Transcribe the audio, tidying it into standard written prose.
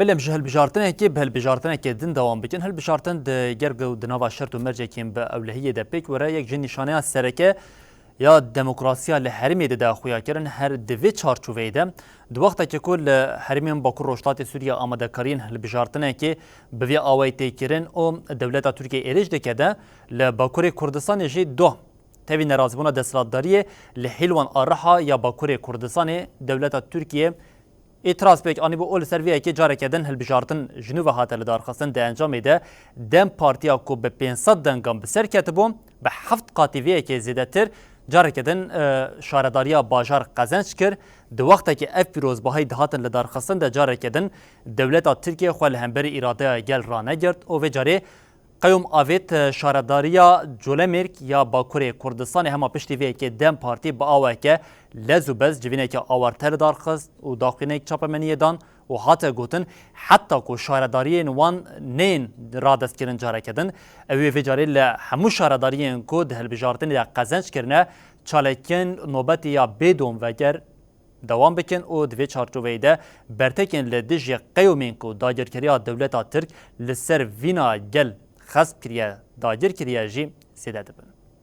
بلیم جه هلبجارتنه که به هلبجارتنه که دن دوام بکن هلبجارتن ده گرگ و دنوا شرط و مرجع کیم به اولهیه ده پیک وره یک جن نشانه از سرکه یا دموکراسی لحرمی ده خویا کردن هر دوی چارچوبه ده دو وقت که کل حرمیم باکور روشتات سوریه آماده کارین هلبجارتنه که به وی آوایت کردن و دولت ترکیه ایرج دکده لباکور کردستان جی دو تبی نرازبونا دستلاتداریه لحلوان آرها یا باکور کردستان دولت ترکیه اعتراض بک آنی با اول سرویه که جاره کردن هلبجارتن جنوب هاتل دارخستن ده انجام ده دم پارتیا کو به 500 دنگام بسر کتبون به 7 قاطیویه که زیده تر جاره کردن شارداریا باجار قزنج کرد دو وقت که اف پیروز باهای دهاتن لدارخستن ده جاره کردن دولت ترکیه خواه لهمبر اراده گل را نگرد و جاره قیوم آویت شارداریا جولمرک یا باکور کردستان هما پشتی وی که دم پارتی با آوه که لزو بز جوینه که آورتر دارخست و داخلینه که چاپمنیه دان و حتی گوتن حتی که شارداری نوان نین را دست کرن جاره کدن اوی وی جاره لحمو شارداری که ده هلبجارتن ده قزنج کرنه چالکن نوبت یا بدون وگر دوام بکن و دوی چارچوبه ده برتکن لدج قیومین که داگرکریا دولت ترک لسر وینا گل خصب کریه داگر کریه جی سیده دبن.